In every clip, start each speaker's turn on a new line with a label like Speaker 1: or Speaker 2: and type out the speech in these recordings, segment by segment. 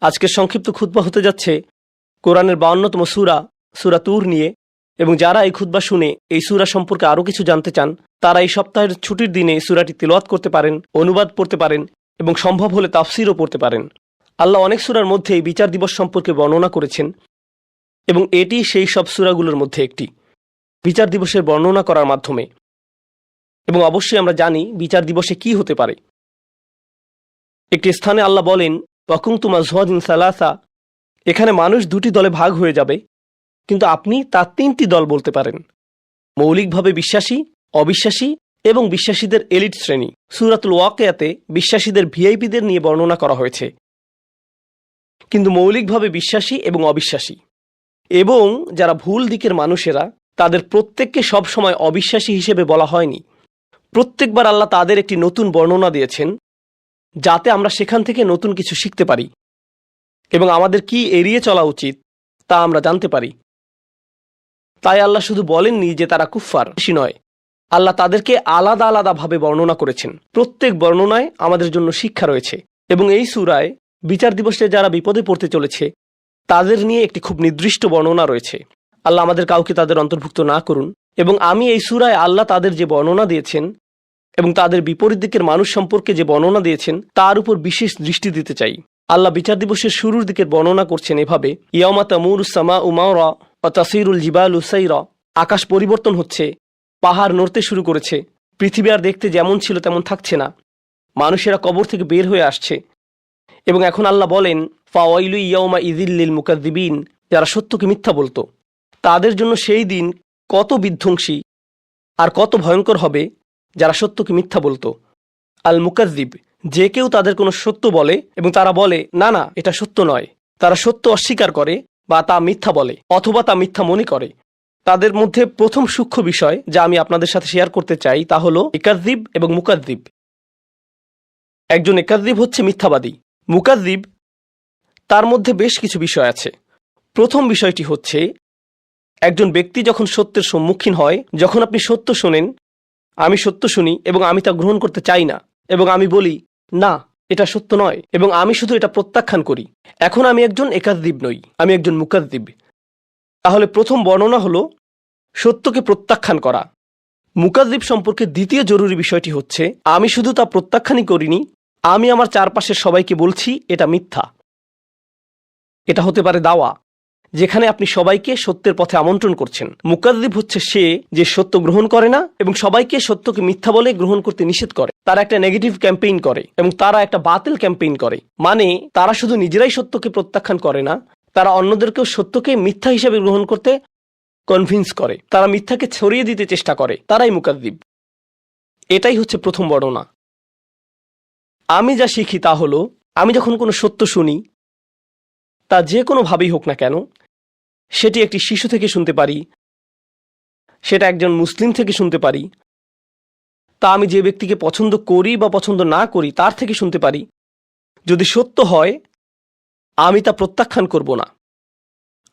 Speaker 1: আজকের সংক্ষিপ্ত খুতবা হতে যাচ্ছে কোরআনের 52তম সূরা সূরা তুর নিয়ে, এবং যারা এই খুতবা শুনে এই সূরা সম্পর্কে আরও কিছু জানতে চান তারা এই সপ্তাহের ছুটির দিনে সূরাটি তিলাওয়াত করতে পারেন, অনুবাদ পড়তে পারেন এবং সম্ভব হলে তাফসিরও পড়তে পারেন। আল্লাহ অনেক সূরার মধ্যে এই বিচার দিবস সম্পর্কে বর্ণনা করেছেন এবং এটি সেই সব সূরাগুলোর মধ্যে একটি, বিচার দিবসের বর্ণনা করার মাধ্যমে। এবং অবশ্যই আমরা জানি বিচার দিবসে কি হতে পারে। একটি স্থানে আল্লাহ বলেন, ওয়াকুনতুম আযওয়াজান সালাসা, এখানে মানুষ দুটি দলে ভাগ হয়ে যাবে, কিন্তু আপনি তার তিনটি দল বলতে পারেন: মৌলিকভাবে বিশ্বাসী, অবিশ্বাসী এবং বিশ্বাসীদের এলিট শ্রেণী। সূরাতুল ওয়াকিয়াতে বিশ্বাসীদের ভিআইপিদের নিয়ে বর্ণনা করা হয়েছে, কিন্তু মৌলিকভাবে বিশ্বাসী এবং অবিশ্বাসী এবং যারা ভুল দিকের মানুষেরা তাদের প্রত্যেককে সবসময় অবিশ্বাসী হিসেবে বলা হয়নি। প্রত্যেকবার আল্লাহ তাদের একটি নতুন বর্ণনা দিয়েছেন যাতে আমরা সেখান থেকে নতুন কিছু শিখতে পারি এবং আমাদের কি এড়িয়ে চলা উচিত তা আমরা জানতে পারি। তাই আল্লাহ শুধু বলেননি যে তারা কুফফার, নয়, আল্লাহ তাদেরকে আলাদা আলাদাভাবে বর্ণনা করেছেন। প্রত্যেক বর্ণনায় আমাদের জন্য শিক্ষা রয়েছে এবং এই সূরায় বিচার দিবসে যারা বিপদে পড়তে চলেছে তাদের নিয়ে একটি খুব নির্দিষ্ট বর্ণনা রয়েছে। আল্লাহ আমাদের কাউকে তাদের অন্তর্ভুক্ত না করুন। এবং আমি এই সূরায় আল্লাহ তাদের যে বর্ণনা দিয়েছেন এবং তাদের বিপরীত দিকের মানুষ সম্পর্কে যে বর্ণনা দিয়েছেন তার উপর বিশেষ দৃষ্টি দিতে চাই। আল্লাহ বিচার দিবসের শুরুর দিকের বর্ণনা করছেন এভাবে, ইয়াউমা তামুরুস সামাউ মাওরা ওয়া তাসিরুল জিবালু সাইরা, আকাশ পরিবর্তন হচ্ছে, পাহাড় নড়তে শুরু করেছে, পৃথিবী আর দেখতে যেমন ছিল তেমন থাকছে না, মানুষেরা কবর থেকে বের হয়ে আসছে। এবং এখন আল্লাহ বলেন, ফাওয়াইলু ইয়াউমা ইযিল লিল মুকাযযিবিন, যারা সত্যকে মিথ্যা বলতো তাদের জন্য সেই দিন কত বিধ্বংসী আর কত ভয়ঙ্কর হবে যারা সত্যকে মিথ্যা বলতো। আল মুকাযযিব, যে কেউ তাদের কোনো সত্য বলে এবং তারা বলে না না এটা সত্য নয়, তারা সত্য অস্বীকার করে বা তা মিথ্যা বলে অথবা তা মিথ্যা মনে করে। তাদের মধ্যে প্রথম সূক্ষ্ম বিষয় যা আমি আপনাদের সাথে শেয়ার করতে চাই তা হলো ইকাযযিব এবং মুকাযযিব। একজন ইকাযযিব হচ্ছে মিথ্যাবাদী, মুকাযযিব তার মধ্যে বেশ কিছু বিষয় আছে। প্রথম বিষয়টি হচ্ছে একজন ব্যক্তি যখন সত্যের সম্মুখীন হয়, যখন আপনি সত্য শোনেন, আমি সত্য শুনি এবং আমি তা গ্রহণ করতে চাই না এবং আমি বলি না এটা সত্য নয় এবং আমি শুধু এটা প্রত্যাখ্যান করি, এখন আমি একজন ইকাযযিব নই, আমি একজন মুকাযযিব। তাহলে প্রথম বর্ণনা হলো সত্যকে প্রত্যাখ্যান করা। মুকাযযিব সম্পর্কে দ্বিতীয় জরুরি বিষয়টি হচ্ছে আমি শুধু তা প্রত্যাখ্যানই করিনি, আমি আমার চারপাশের সবাইকে বলছি এটা মিথ্যা। এটা হতে পারে দাওয়া, যেখানে আপনি সবাইকে সত্যের পথে আমন্ত্রণ করছেন। মুকাযযিব হচ্ছে সে যে সত্য গ্রহণ করে না এবং সবাইকে সত্যকে মিথ্যা বলে গ্রহণ করতে নিষেধ করে। তারা একটা নেগেটিভ ক্যাম্পেইন করে এবং তারা একটা বাতিল ক্যাম্পেইন করে। মানে তারা শুধু নিজেরাই সত্যকে প্রত্যাখ্যান করে না, তারা অন্যদেরকেও সত্যকে মিথ্যা হিসেবে গ্রহণ করতে কনভিন্স করে, তারা মিথ্যাকে ছড়িয়ে দিতে চেষ্টা করে, তারাই মুকাযযিব। এটাই হচ্ছে প্রথম বর্ণনা। আমি যা শিখি তা হলো আমি যখন কোনো সত্য শুনি, তা যে কোনোভাবেই হোক না কেন, সেটি একটি শিশু থেকে শুনতে পারি, সেটা একজন মুসলিম থেকে শুনতে পারি, তা আমি যে ব্যক্তিকে পছন্দ করি বা পছন্দ না করি তার থেকে শুনতে পারি, যদি সত্য হয় আমি তা প্রত্যাখ্যান করব না,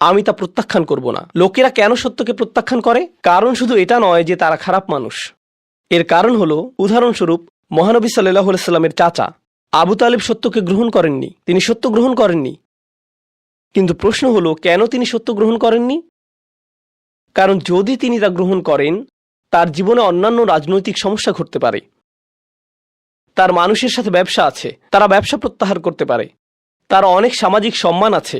Speaker 1: আমি তা প্রত্যাখ্যান করব না। লোকেরা কেন সত্যকে প্রত্যাখ্যান করে? কারণ শুধু এটা নয় যে তারা খারাপ মানুষ। এর কারণ হলো, উদাহরণস্বরূপ মহানবী সাল্লাল্লাহু আলাইহি সাল্লামের চাচা আবু তালিব সত্যকে গ্রহণ করেননি, তিনি সত্য গ্রহণ করেননি। কিন্তু প্রশ্ন হলো কেন তিনি সত্য গ্রহণ করেননি? কারণ যদি তিনি তা গ্রহণ করেন তার জীবনে অন্যান্য রাজনৈতিক সমস্যা ঘটতে পারে, তার মানুষের সাথে ব্যবসা আছে, তারা ব্যবসা প্রত্যাহার করতে পারে, তার অনেক সামাজিক সম্মান আছে,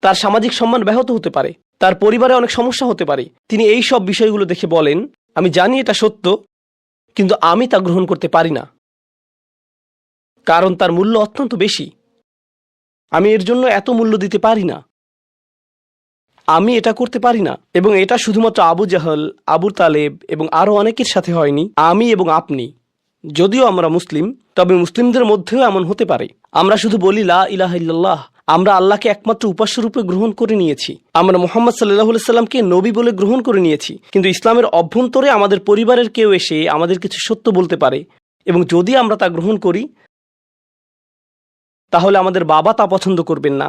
Speaker 1: তার সামাজিক সম্মান ব্যাহত হতে পারে, তার পরিবারে অনেক সমস্যা হতে পারে। তিনি এই সব বিষয়গুলো দেখে বলেন আমি জানি এটা সত্য কিন্তু আমি তা গ্রহণ করতে পারি না, কারণ তার মূল্য অত্যন্ত বেশি, আমি এর জন্য এত মূল্য দিতে পারি না, আমি এটা করতে পারি না। এবং এটা শুধুমাত্র আবু জাহল, আবু তালেব এবং আরও অনেকের সাথে হয়নি, আমি এবং আপনি, যদিও আমরা মুসলিম তবে মুসলিমদের মধ্যেও এমন হতে পারে। আমরা শুধু বলি লা ইলাহা ইল্লাল্লাহ, আমরা আল্লাহকে একমাত্র উপাস্যরূপে গ্রহণ করে নিয়েছি, আমরা মুহাম্মদ সাল্লাল্লাহু আলাইহি সাল্লামকে নবী বলে গ্রহণ করে নিয়েছি, কিন্তু ইসলামের অভ্যন্তরে আমাদের পরিবারের কেউ এসে আমাদের কিছু সত্য বলতে পারে এবং যদি আমরা তা গ্রহণ করি তাহলে আমাদের বাবা তা পছন্দ করবেন না,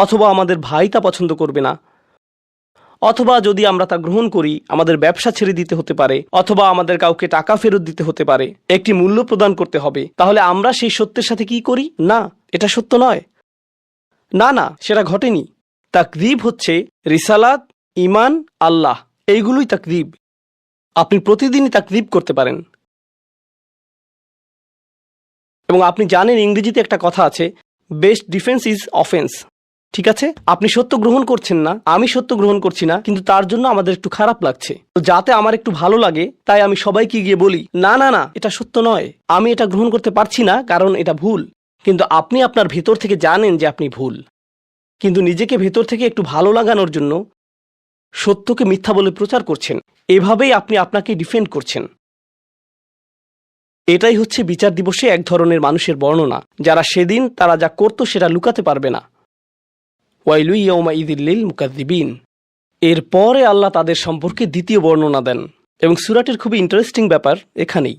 Speaker 1: অথবা আমাদের ভাই তা পছন্দ করবে না, অথবা যদি আমরা তা গ্রহণ করি আমাদের ব্যবসা ছেড়ে দিতে হতে পারে, অথবা আমাদের কাউকে টাকা ফেরত দিতে হতে পারে, একটি মূল্য প্রদান করতে হবে। তাহলে আমরা সেই সত্যের সাথে কি করি? না, এটা সত্য নয়, না না, সেটা ঘটেনি। তাকযীব হচ্ছে রিসালাত, ঈমান, আল্লাহ, এইগুলোই তাকযীব। আপনি প্রতিদিনই তাকযীব করতে পারেন। এবং আপনি জানেন ইংরেজিতে একটা কথা আছে, বেস্ট ডিফেন্স ইজ অফেন্স। ঠিক আছে, আপনি সত্য গ্রহণ করছেন না, আমি সত্য গ্রহণ করছি না, কিন্তু তার জন্য আমাদের একটু খারাপ লাগছে। তো যাতে আমার একটু ভালো লাগে তাই আমি সবাইকে গিয়ে বলি, না না না, এটা সত্য নয়, আমি এটা গ্রহণ করতে পারছি না, কারণ এটা ভুল। কিন্তু আপনি আপনার ভেতর থেকে জানেন যে আপনি ভুল, কিন্তু নিজেকে ভেতর থেকে একটু ভালো লাগানোর জন্য সত্যকে মিথ্যা বলে প্রচার করছেন। এভাবেই আপনি আপনাকে ডিফেন্ড করছেন। এটাই হচ্ছে বিচার দিবসে এক ধরনের মানুষের বর্ণনা, যারা সেদিন তারা যা করত সেটা লুকাতে পারবে না। ওয়াইলু ইয়াউমাইযিল লিল মুকাযযিবিন। এরপরে আল্লাহ তাদের সম্পর্কে দ্বিতীয় বর্ণনা দেন, এবং সূরাটির খুবই ইন্টারেস্টিং ব্যাপার এখানেই।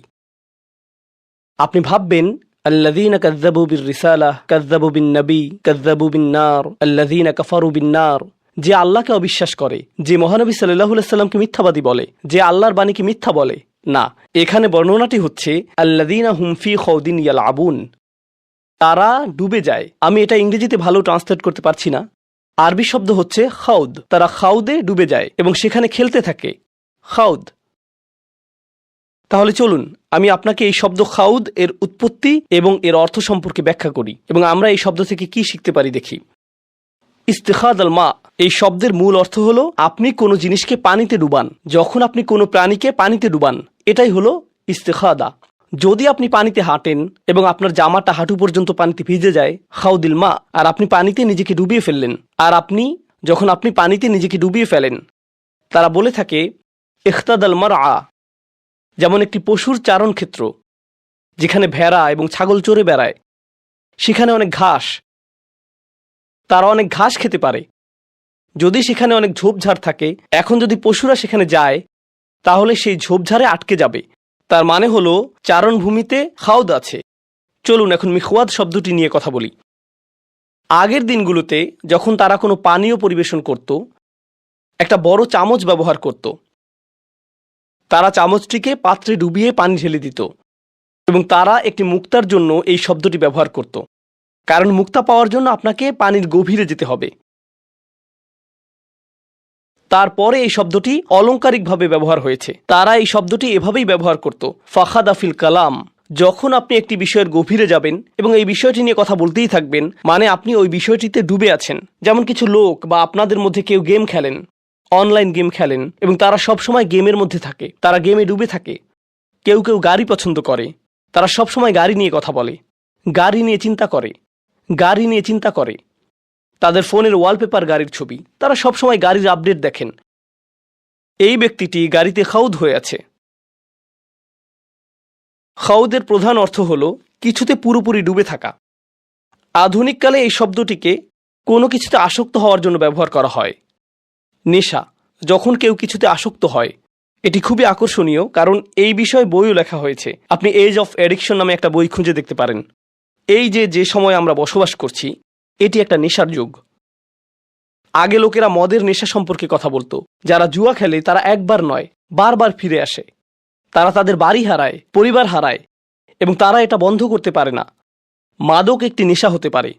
Speaker 1: আপনি ভাববেন, আল্লাযীনা কাযযাবু বির-রিসালাহ কাযযাবু বিন-নবী কাযযাবু বিন-নার আল্লাযীনা কাফারু বিন-নার। যে আল্লাহকে অবিশ্বাস করে, যে মহানবী সাল্লাল্লাহু আলাইহি সাল্লামকে মিথ্যাবাদী বলে, যে আল্লাহর বাণীকে মিথ্যা বলে, না, এখানে বর্ণনাটি হচ্ছে আল্লাযীনা হুম ফী খাউদিন ইয়ালআবুন। তারা ডুবে যায়। আমি এটা ইংরেজিতে ভালো ট্রান্সলেট করতে পারছি না। আরবি শব্দ হচ্ছে খাউদ। তারা খাউদে ডুবে যায় এবং সেখানে খেলতে থাকে। খাউদ। তাহলে চলুন আমি আপনাকে এই শব্দ খাউদ এর উৎপত্তি এবং এর অর্থ সম্পর্কে ব্যাখ্যা করি, এবং আমরা এই শব্দ থেকে কি শিখতে পারি দেখি। ইস্তিখাদ আল মা, এই শব্দের মূল অর্থ হলো আপনি কোনো জিনিসকে পানিতে ডুবান। যখন আপনি কোনো প্রাণীকে পানিতে ডুবান, এটাই হলো ইস্তিখাদা। যদি আপনি পানিতে হাঁটেন এবং আপনার জামাটা হাঁটু পর্যন্ত পানিতে ভিজে যায়, খাউদিল মা, আর আপনি পানিতে নিজেকে ডুবিয়ে ফেললেন, আর যখন আপনি পানিতে নিজেকে ডুবিয়ে ফেলেন, তারা বলে থাকে ইখতাদাল মারআ, যেমন একটি পশুর চারণ ক্ষেত্র, যেখানে ভেড়া এবং ছাগল চড়ে বেড়ায়, সেখানে অনেক ঘাস, তারা অনেক ঘাস খেতে পারে। যদি সেখানে অনেক ঝোপঝাড় থাকে, এখন যদি পশুরা সেখানে যায় তাহলে সেই ঝোপঝাড়ে আটকে যাবে। তার মানে হলো চারণভূমিতে খাউদ আছে। চলুন এখন মিখওয়াদ শব্দটি নিয়ে কথা বলি। আগের দিনগুলোতে যখন তারা কোনো পানীয় পরিবেশন করত, একটা বড় চামচ ব্যবহার করত। তারা চামচটিকে পাত্রে ডুবিয়ে পানি ঢেলে দিত, এবং তারা একটি মুক্তার জন্য এই শব্দটি ব্যবহার করত, কারণ মুক্তা পাওয়ার জন্য আপনাকে পানির গভীরে যেতে হবে। তারপরে এই শব্দটি অলংকারিকভাবে ব্যবহার হয়েছে। তারা এই শব্দটি এভাবেই ব্যবহার করত, ফাখাদাফিল কালাম। যখন আপনি একটি বিষয়ের গভীরে যাবেন এবং এই বিষয়টি নিয়ে কথা বলতেই থাকবেন, মানে আপনি ওই বিষয়টিতে ডুবে আছেন। যেমন কিছু লোক বা আপনাদের মধ্যে কেউ গেম খেলেন, অনলাইন গেম খেলেন, এবং তারা সবসময় গেমের মধ্যে থাকে, তারা গেমে ডুবে থাকে। কেউ কেউ গাড়ি পছন্দ করে, তারা সবসময় গাড়ি নিয়ে কথা বলে, গাড়ি নিয়ে চিন্তা করে, গাড়ি নিয়ে চিন্তা করে। তাদের ফোনের ওয়ালপেপার গাড়ির ছবি, তারা সবসময় গাড়ির আপডেট দেখেন। এই ব্যক্তিটি গাড়িতে খাউদ হয়ে আছে। খাউদের প্রধান অর্থ হল কিছুতে পুরোপুরি ডুবে থাকা। আধুনিককালে এই শব্দটিকে কোনো কিছুতে আসক্ত হওয়ার জন্য ব্যবহার করা হয়। নেশা, যখন কেউ কিছুতে আসক্ত হয়, এটি খুবই আকর্ষণীয়, কারণ এই বিষয়ে বইও লেখা হয়েছে। আপনি এজ অফ অ্যাডিকশন নামে একটা বই খুঁজে দেখতে পারেন। এই যে সময় আমরা বসবাস করছি, এটি একটা নেশার যুগ। আগে লোকেরা মদের নেশা সম্পর্কে কথা বলতো। যারা জুয়া খেলে তারা একবার নয়, বারবার ফিরে আসে। তারা তাদের বাড়ি হারায়, পরিবার হারায়, এবং তারা এটা বন্ধ করতে পারে না। মাদক একটি নেশা হতে পারে।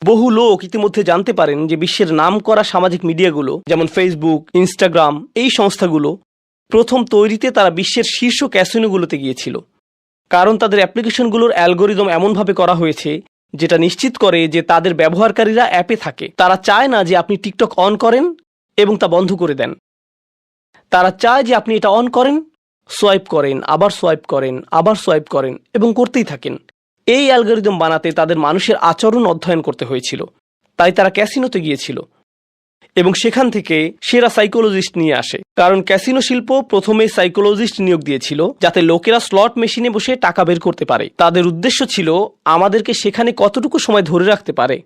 Speaker 1: বহু লোক ইতিমধ্যে জানতে পারেন যে বিশ্বের নামকরা সামাজিক মিডিয়াগুলো, যেমন ফেসবুক, ইনস্টাগ্রাম, এই সংস্থাগুলো প্রথম তৈরিতে তারা বিশ্বের শীর্ষ ক্যাসিনোগুলোতে গিয়েছিল, কারণ তাদের অ্যাপ্লিকেশনগুলোর অ্যালগোরিদম এমনভাবে করা হয়েছে যেটা নিশ্চিত করে যে তাদের ব্যবহারকারীরা অ্যাপে থাকে। তারা চায় না যে আপনি টিকটক অন করেন এবং তা বন্ধ করে দেন। তারা চায় যে আপনি এটা অন করেন, সোয়াইপ করেন, আবার সোয়াইপ করেন, আবার সোয়াইপ করেন, এবং করতেই থাকেন। এই অ্যালগোরিদম বানাতে তাদের মানুষের আচরণ অধ্যয়ন করতে হয়েছিল। তাই তারা ক্যাসিনোতে গিয়েছিল এবং সেখান থেকে সেরা সাইকোলজিস্ট নিয়ে আসে, কারণ ক্যাসিনো শিল্প প্রথমে সাইকোলজিস্ট নিয়োগ দিয়েছিল যাতে লোকেরা স্লট মেশিনে বসে টাকা বের করতে পারে। তাদের উদ্দেশ্য ছিল আমাদেরকে সেখানে কতটুকু সময় ধরে রাখতে পারে,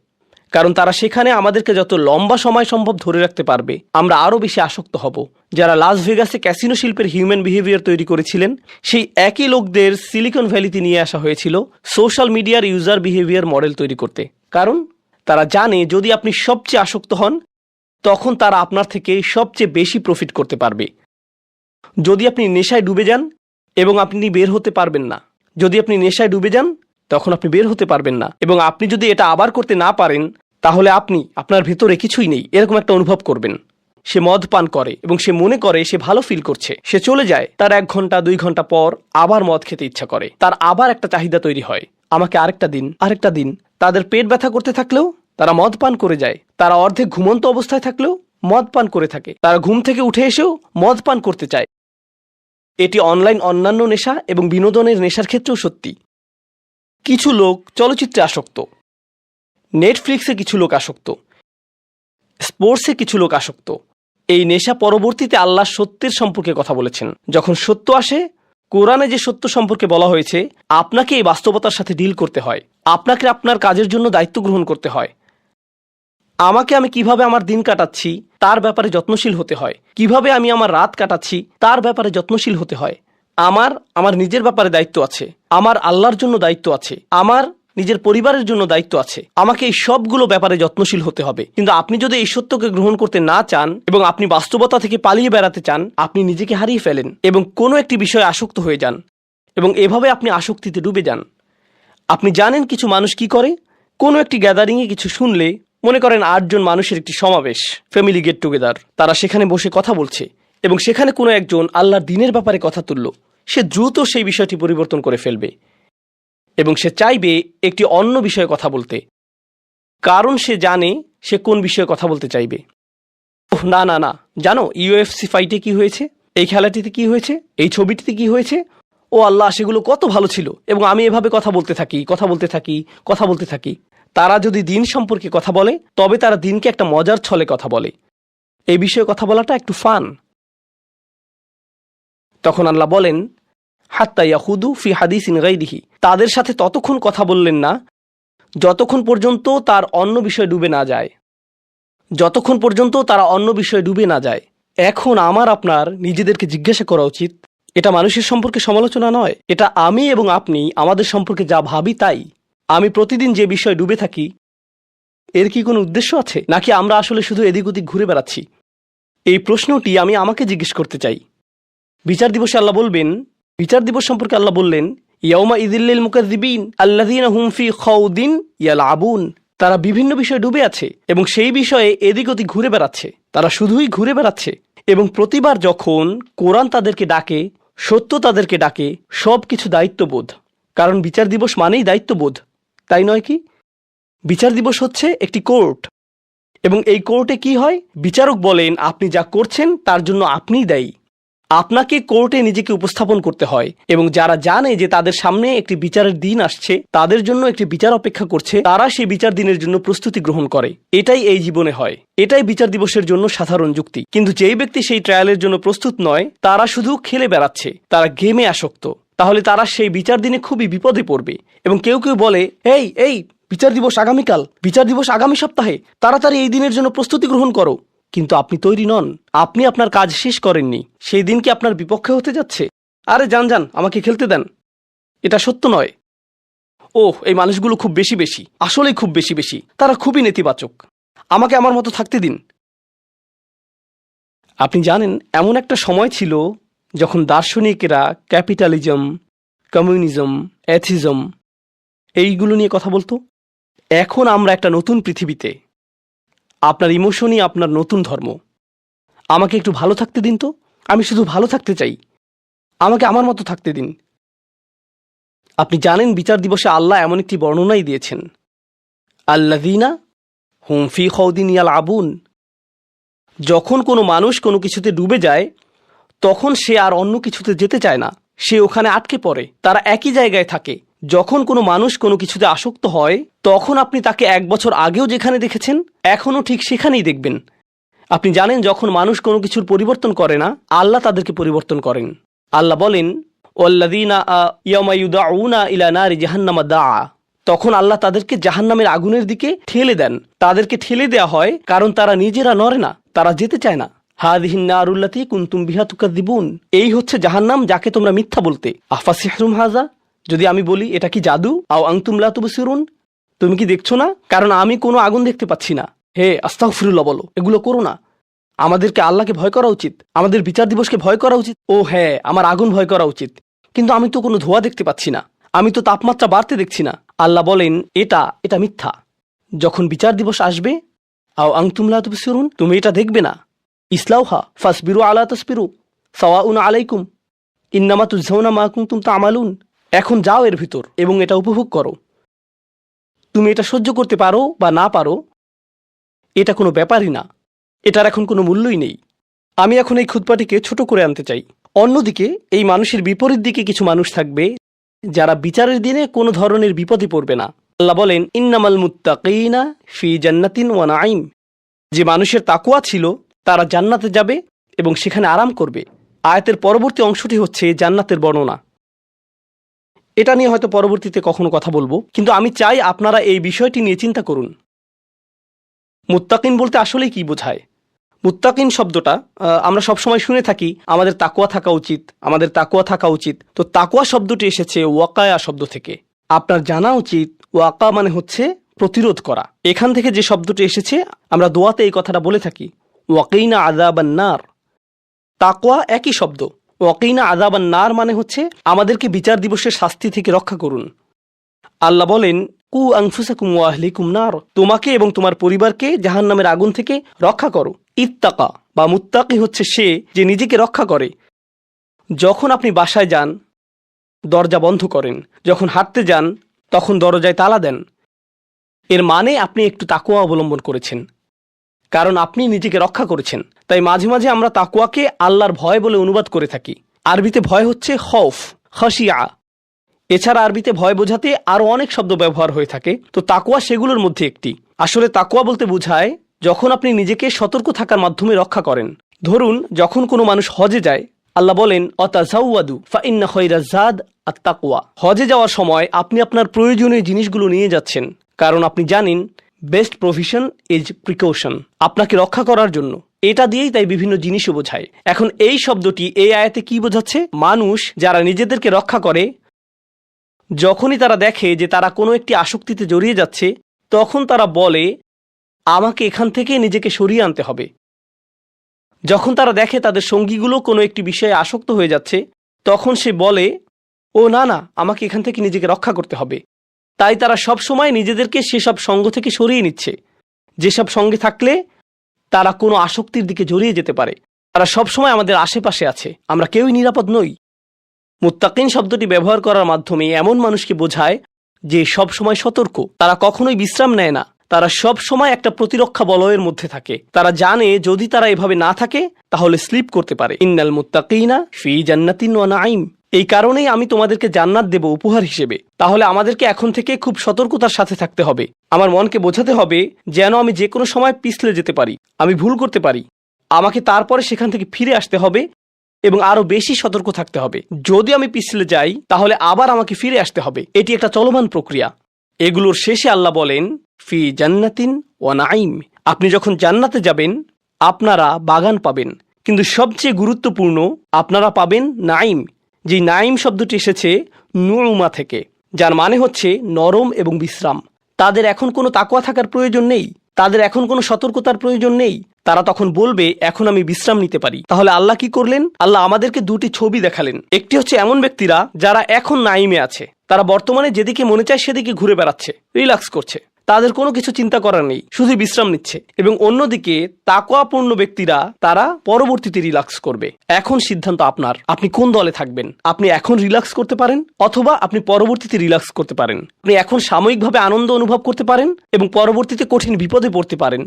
Speaker 1: কারণ তারা সেখানে আমাদেরকে যত লম্বা সময় সম্ভব ধরে রাখতে পারবে, আমরা আরও বেশি আসক্ত হব। যারা লাস ভেগাসে ক্যাসিনো শিল্পের হিউম্যান বিহেভিয়ার তৈরি করেছিলেন, সেই একই লোকদের সিলিকন ভ্যালিতে নিয়ে আসা হয়েছিল সোশ্যাল মিডিয়ার ইউজার বিহেভিয়ার মডেল তৈরি করতে। কারণ তারা জানে যদি আপনি সবচেয়ে আসক্ত হন, তখন তারা আপনার থেকে সবচেয়ে বেশি প্রফিট করতে পারবে। যদি আপনি নেশায় ডুবে যান এবং আপনি বের হতে পারবেন না, যদি আপনি নেশায় ডুবে যান তখন আপনি বের হতে পারবেন না, এবং আপনি যদি এটা আবার করতে না পারেন, তাহলে আপনি আপনার ভেতরে কিছুই নেই এরকম একটা অনুভব করবেন। সে মদ পান করে এবং সে মনে করে সে ভালো ফিল করছে, সে চলে যায়, তার 1 ঘন্টা 2 ঘন্টা পর আবার মদ খেতে ইচ্ছা করে, তার আবার একটা চাহিদা তৈরি হয়, আমাকে আরেকটা দিন আরেকটা দিন। তাদের পেট ব্যথা করতে থাকলেও তারা মদ পান করে যায়, তারা অর্ধেক ঘুমন্ত অবস্থায় থাকলেও মদ পান করে থাকে, তারা ঘুম থেকে উঠে এসেও মদ পান করতে চায়। এটি অনলাইন অন্যান্য নেশা এবং বিনোদনের নেশার ক্ষেত্রেও সত্যি। কিছু লোক চলচ্চিত্রে আসক্ত, নেটফ্লিক্সে কিছু লোক আসক্ত, স্পোর্টসে কিছু লোক আসক্ত। এই নেশা পরবর্তীতে আল্লাহ সত্যের সম্পর্কে কথা বলেছেন। যখন সত্য আসে, কোরআনে যে সত্য সম্পর্কে বলা হয়েছে, আপনাকে এই বাস্তবতার সাথে ডিল করতে হয়, আপনাকে আপনার কাজের জন্য দায়িত্ব গ্রহণ করতে হয়। আমি কিভাবে আমার দিন কাটাচ্ছি তার ব্যাপারে যত্নশীল হতে হয়, কিভাবে আমি আমার রাত কাটাচ্ছি তার ব্যাপারে যত্নশীল হতে হয়। আমার নিজের ব্যাপারে দায়িত্ব আছে, আমার আল্লাহর জন্য দায়িত্ব আছে, আমার নিজের পরিবারের জন্য দায়িত্ব আছে। আমাকে এই সবগুলো ব্যাপারে যত্নশীল হতে হবে। কিন্তু আপনি যদি এই সত্যকে গ্রহণ করতে না চান এবং আপনি বাস্তবতা থেকে পালিয়ে বেড়াতে চান, আপনি নিজেকে হারিয়ে ফেলেন এবং কোনো একটি বিষয়ে আসক্ত হয়ে যান এবং এভাবে আপনি আসক্তিতে ডুবে যান। আপনি জানেন কিছু মানুষ কি করে? কোনো একটি গ্যাদারিংয়ে কিছু শুনলে, মনে করেন 8 জন মানুষের একটি সমাবেশ, ফ্যামিলি গেট টুগেদার, তারা সেখানে বসে কথা বলছে এবং সেখানে কোনো একজন আল্লাহর দ্বীনের ব্যাপারে কথা তুলল, সে দ্রুত সেই বিষয়টি পরিবর্তন করে ফেলবে এবং সে চাইবে একটি অন্য বিষয়ে কথা বলতে, কারণ সে জানে সে কোন বিষয়ে কথা বলতে চাইবে। ওহ না না না, জানো ইউএফসি ফাইটে কি হয়েছে, এই খেলাটিতে কি হয়েছে, এই ছবিটিতে কি হয়েছে, ও আল্লাহ সেগুলো কত ভালো ছিল এবং আমি এভাবে কথা বলতে থাকি। তারা যদি দিন সম্পর্কে কথা বলে তবে তারা দিনকে একটা মজার ছলে কথা বলে, এই বিষয়ে কথা বলাটা একটু ফান। তখন আল্লাহ বলেন, হাত্তা ইয়াখুদু ফি হাদিসিন গাইরিহি, তাদের সাথে ততক্ষণ কথা বললেন না যতক্ষণ পর্যন্ত তার অন্য বিষয়ে ডুবে না যায়। এখন আমার আপনার নিজেদেরকে জিজ্ঞাসা করা উচিত, এটা মানুষের সম্পর্কে সমালোচনা নয়, এটা আমি এবং আপনি আমাদের সম্পর্কে যা ভাবি তাই। আমি প্রতিদিন যে বিষয়ে ডুবে থাকি, এর কি কোনো উদ্দেশ্য আছে, নাকি আমরা আসলে শুধু এদিক ওদিক ঘুরে বেড়াচ্ছি? এই প্রশ্নটি আমি আমাকে জিজ্ঞেস করতে চাই। বিচার দিবসে বিচার দিবস সম্পর্কে আল্লাহ বললেন, ইয়াউমা ইযিল্লিল মুকাযযিবিন আল্লাযীনা হুম ফি খাউদিন ইয়ালআবুন, তারা বিভিন্ন বিষয়ে ডুবে আছে এবং সেই বিষয়ে এদিক ওদিক ঘুরে বেড়াচ্ছে, তারা শুধুই ঘুরে বেড়াচ্ছে। এবং প্রতিবার যখন কোরআন তাদেরকে ডাকে, সত্য তাদেরকে ডাকে, সব কিছু দায়িত্ববোধ, কারণ বিচার দিবস মানেই দায়িত্ববোধ, তাই নয় কি? বিচার দিবস হচ্ছে একটি কোর্ট এবং এই কোর্টে কি হয়, বিচারক বলেন আপনি যা করছেন তার জন্য আপনিই দায়ী। আপনাকে কোর্টে নিজেকে উপস্থাপন করতে হয় এবং যারা জানে যে তাদের সামনে একটি বিচারের দিন আসছে, তাদের জন্য একটি বিচার অপেক্ষা করছে, তারা সেই বিচার দিনের জন্য প্রস্তুতি গ্রহণ করে। এটাই এই জীবনে হয়, এটাই বিচার দিবসের জন্য সাধারণ যুক্তি। কিন্তু যেই ব্যক্তি সেই ট্রায়ালের জন্য প্রস্তুত নয়, তারা শুধু খেলে বেড়াচ্ছে, তারা গেমে আসক্ত, তাহলে তারা সেই বিচার দিনে খুবই বিপদে পড়বে। এবং কেউ কেউ বলে, এই বিচার দিবস আগামীকাল, বিচার দিবস আগামী সপ্তাহে, তাড়াতাড়ি এই দিনের জন্য প্রস্তুতি গ্রহণ করো। কিন্তু আপনি তৈরি নন, আপনি আপনার কাজ শেষ করেননি, সেই দিন কি আপনার বিপক্ষে হতে যাচ্ছে? আরে যান, আমাকে খেলতে দেন। এটা সত্য নয়। এই মানুষগুলো খুব বেশি, আসলেই খুব বেশি, তারা খুবই নেতিবাচক, আমাকে আমার মতো থাকতে দিন। আপনি জানেন, এমন একটা সময় ছিল যখন দার্শনিকেরা ক্যাপিটালিজম, কমিউনিজম, অ্যাথিজম এইগুলো নিয়ে কথা বলতো। এখন আমরা একটা নতুন পৃথিবীতে, আপনার ইমোশনই আপনার নতুন ধর্ম। আমাকে একটু ভালো থাকতে দিন তো, আমি শুধু ভালো থাকতে চাই, আমাকে আমার মতো থাকতে দিন। আপনি জানেন বিচার দিবসে আল্লাহ এমন একটি বর্ণনাই দিয়েছেন, আল্লাযীনা হুম ফি খাউদিন ইয়ালআবুন, যখন কোনো মানুষ কোনো কিছুতে ডুবে যায় তখন সে আর অন্য কিছুতে যেতে চায় না, সে ওখানে আটকে পড়ে, তারা একই জায়গায় থাকে। যখন কোনো মানুষ কোনো কিছুতে আসক্ত হয় তখন আপনি তাকে 1 বছর আগেও যেখানে দেখেছেন এখনও ঠিক সেখানেই দেখবেন। আপনি জানেন, যখন মানুষ কোনো কিছুর পরিবর্তন করে না, আল্লাহ তাদেরকে পরিবর্তন করেন। আল্লাহ বলেন, ওয়াল্লাযীনা ইয়াওমা ইউদআউনা ইলা নারি জাহান্নামা দাআ, তখন আল্লাহ তাদেরকে জাহান্নামের আগুনের দিকে ঠেলে দেন। তাদেরকে ঠেলে দেয়া হয় কারণ তারা নিজেরা নড়ে না, তারা যেতে চায় না। হাযিহিন নারুল্লাতী কুনতুম বিহা তুকাযযিবুন, এই হচ্ছে জাহান্নাম যাকে তোমরা মিথ্যা বলতে। আফাসিহরুম হাযা, যদি আমি বলি এটা কি জাদু? আও আনতুম লা তুবসিরুন, তুমি কি দেখছো না? কারণ আমি কোনো আগুন দেখতে পাচ্ছি না। হে আস্তাগফিরুল্লাহ বলো, এগুলো করো না। আমাদেরকে আল্লাহকে ভয় করা উচিত, আমাদের বিচার দিবসকে ভয় করা উচিত। ও হ্যাঁ, আমার আগুন ভয় করা উচিত, কিন্তু আমি তো কোনো ধোঁয়া দেখতে পাচ্ছি না, আমি তো তাপমাত্রা বাড়তে দেখছি না। আল্লাহ বলেন, এটা মিথ্যা। যখন বিচার দিবস আসবে, আও আনতুম লা তুবসিরুন, তুমি এটা দেখবে না। ইসলাউহা ফাসবিরু আলা তাসবিরু সাওয়াউন আলাইকুম ইন্নামা তুজজাউনা মা কুনতুম তা'মালুন। এখন যাও এর ভিতর এবং এটা উপভোগ করো। তুমি এটা সহ্য করতে পারো বা না পারো, এটা কোনো ব্যাপারই না, এটার এখন কোনো মূল্যই নেই। আমি এখন এই খুতবাটিকে ছোট করে আনতে চাই। অন্যদিকে এই মানুষের বিপরীত দিকে কিছু মানুষ থাকবে যারা বিচারের দিনে কোনো ধরনের বিপদে পড়বে না। আল্লাহ বলেন, ইন্নামাল মুত্তাকিনা ফি জান্নাতিন ওয়া নাঈম। যে মানুষের তাকওয়া ছিল তারা জান্নাতে যাবে এবং সেখানে আরাম করবে। আয়াতের পরবর্তী অংশটি হচ্ছে জান্নাতের বর্ণনা। এটা নিয়ে হয়তো পরবর্তীতে কখনো কথা বলবো, কিন্তু আমি চাই আপনারা এই বিষয়টি নিয়ে চিন্তা করুন। মুত্তাকিন বলতে আসলেই কি বোঝায়? মুত্তাকিন শব্দটা আমরা সবসময় শুনে থাকি আমাদের তাকওয়া থাকা উচিত, আমাদের তাকওয়া থাকা উচিত। তো তাকওয়া শব্দটি এসেছে ওয়াকায়া শব্দ থেকে। আপনার জানা উচিত ওয়াকা মানে হচ্ছে প্রতিরোধ করা। এখান থেকে যে শব্দটি এসেছে, আমরা দোয়াতে এই কথাটা বলে থাকি, ওয়াকিনা আযাবান নার। তাকওয়া একই শব্দ। ওয়াকিনা আযাবান নার মানে হচ্ছে আমাদেরকে বিচার দিবসের শাস্তি থেকে রক্ষা করুন। আল্লাহ বলেন, কু আনফুসাকুম ওয়া আহলিকুম নার, তোমাকে এবং তোমার পরিবারকে জাহান্নামের আগুন থেকে রক্ষা করো। ইত্তাকা বা মুত্তাকি হচ্ছে সে যে নিজেকে রক্ষা করে। যখন আপনি বাসায় যান দরজা বন্ধ করেন, যখন হাঁটতে যান তখন দরজায় তালা দেন, এর মানে আপনি একটু তাকওয়া অবলম্বন করেছেন, কারণ আপনি নিজেকে রক্ষা করেছেন। তাই মাঝে মাঝে আমরা তাকওয়াকে আল্লাহর ভয় বলে অনুবাদ করে থাকি। আরবিতে ভয় হচ্ছে খৌফ, খাশিয়া। এছাড়া আরবিতে ভয় বোঝাতে আরও অনেক শব্দ ব্যবহার হয়ে থাকে, তো তাকওয়া সেগুলোর মধ্যে একটি। আসলে তাকওয়া বলতে বোঝায় যখন আপনি নিজেকে সতর্ক থাকার মাধ্যমে রক্ষা করেন। ধরুন, যখন কোনো মানুষ হজে যায়, আল্লাহ বলেন, অতাজাওয়াদু ফাইন্না খায়রাজ যাদ আত-তাকওয়া। হজে যাওয়ার সময় আপনি আপনার প্রয়োজনীয় জিনিসগুলো নিয়ে যাচ্ছেন, কারণ আপনি জানেন বেস্ট প্রভিশন ইজ প্রিকশন, আপনাকে রক্ষা করার জন্য। এটা দিয়েই তাই বিভিন্ন জিনিসও বোঝায়। এখন এই শব্দটি এই আয়াতে কি বোঝাচ্ছে? মানুষ যারা নিজেদেরকে রক্ষা করে, যখনই তারা দেখে যে তারা কোনো একটি আসক্তিতে জড়িয়ে যাচ্ছে, তখন তারা বলে আমাকে এখান থেকে নিজেকে সরিয়ে আনতে হবে। যখন তারা দেখে তাদের সঙ্গীগুলো কোনো একটি বিষয়ে আসক্ত হয়ে যাচ্ছে, তখন সে বলে, ও না না, আমাকে এখান থেকে নিজেকে রক্ষা করতে হবে। তাই তারা সব সময় নিজেদেরকে সেসব সঙ্গ থেকে সরিয়ে নিচ্ছে, যেসব সঙ্গে থাকলে তারা কোনো আসক্তির দিকে জড়িয়ে যেতে পারে। তারা সব সময় আমাদের আশেপাশে আছে, আমরা কেউই নিরাপদ নই। মুত্তাকিন শব্দটি ব্যবহার করার মাধ্যমে এমন মানুষকে বোঝায় যে সব সময় সতর্ক, তারা কখনোই বিশ্রাম নেয় না, তারা সব সময় একটা প্রতিরক্ষা বলয়ের মধ্যে থাকে। তারা জানে যদি তারা এভাবে না থাকে তাহলে স্লিপ করতে পারে। ইন্নাল মুত্তাকিনা ফি জান্নাতিন ওয়া নাঈম। এই কারণেই আমি তোমাদেরকে জান্নাত দেব উপহার হিসেবে। তাহলে আমাদেরকে এখন থেকে খুব সতর্কতার সাথে থাকতে হবে। আমার মনকে বোঝাতে হবে যেন আমি যে কোনো সময় পিছলে যেতে পারি, আমি ভুল করতে পারি, আমাকে তারপরে সেখান থেকে ফিরে আসতে হবে এবং আরো বেশি সতর্ক থাকতে হবে। যদি আমি পিছলে যাই তাহলে আবার আমাকে ফিরে আসতে হবে। এটি একটা চলমান প্রক্রিয়া। এগুলোর শেষে আল্লাহ বলেন, ফি জান্নাতিন ওয়া নাঈম। আপনি যখন জান্নাতে যাবেন আপনারা বাগান পাবেন, কিন্তু সবচেয়ে গুরুত্বপূর্ণ আপনারা পাবেন নাঈম। যে নাঈম শব্দটি এসেছে নুউমা থেকে, যার মানে হচ্ছে নরম এবং বিশ্রাম। তাদের এখন কোনো তাকওয়া থাকার প্রয়োজন নেই, তাদের এখন কোনো সতর্কতার প্রয়োজন নেই। তারা তখন বলবে এখন আমি বিশ্রাম নিতে পারি। তাহলে আল্লাহ কি করলেন? আল্লাহ আমাদেরকে দুটি ছবি দেখালেন। একটি হচ্ছে এমন ব্যক্তিরা যারা এখন নাইমে আছে, তারা বর্তমানে যেদিকে মনে চায় সেদিকে ঘুরে বেড়াচ্ছে, রিল্যাক্স করছে, তাদের কোনো কিছু চিন্তা করার নেই, শুধু বিশ্রাম নিচ্ছে। এবং অন্যদিকে তাকওয়াপূর্ণ ব্যক্তিরা তারা পরবর্তীতে রিল্যাক্স করবে। এখন সিদ্ধান্ত আপনার, আপনি কোন দলে থাকবেন। আপনি এখন রিল্যাক্স করতে পারেন অথবা আপনি পরবর্তীতে রিল্যাক্স করতে পারেন। আপনি এখন সাময়িকভাবে আনন্দ অনুভব করতে পারেন এবং পরবর্তীতে কঠিন বিপদে পড়তে পারেন,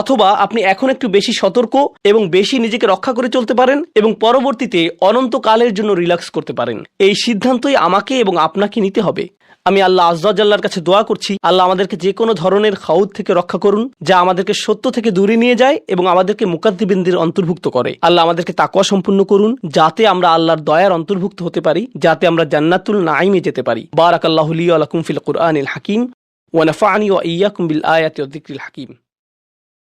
Speaker 1: অথবা আপনি এখন একটু বেশি সতর্ক এবং বেশি নিজেকে রক্ষা করে চলতে পারেন এবং পরবর্তীতে অনন্তকালের জন্য রিল্যাক্স করতে পারেন। এই সিদ্ধান্তই আমাকে এবং আপনাকে নিতে হবে। আমি আল্লাহ আজ্জা জাল্লার কাছে দোয়া করছি, আল্লাহ আমাদেরকে যে কোনো ধরনের খাউদ থেকে রক্ষা করুন, যা আমাদেরকে সত্য থেকে দূরে নিয়ে যায় এবং আমাদেরকে মুকাদ্দিবিনদের অন্তর্ভুক্ত করে। আল্লাহ আমাদেরকে তাকওয়া সম্পূর্ণ করুন, যাতে আমরা আল্লাহর দয়ার অন্তর্ভুক্ত হতে পারি, যাতে আমরা জান্নাতুল নাঈমে যেতে পারি। বারাকাল্লাহু লি ওয়া লাকুম ফিল কুরআনিল হাকিম ওয়া নাফা'নি ওয়া ইয়্যাকুম বিল আয়াতি ওয়াদ যিকরিল হাকিম।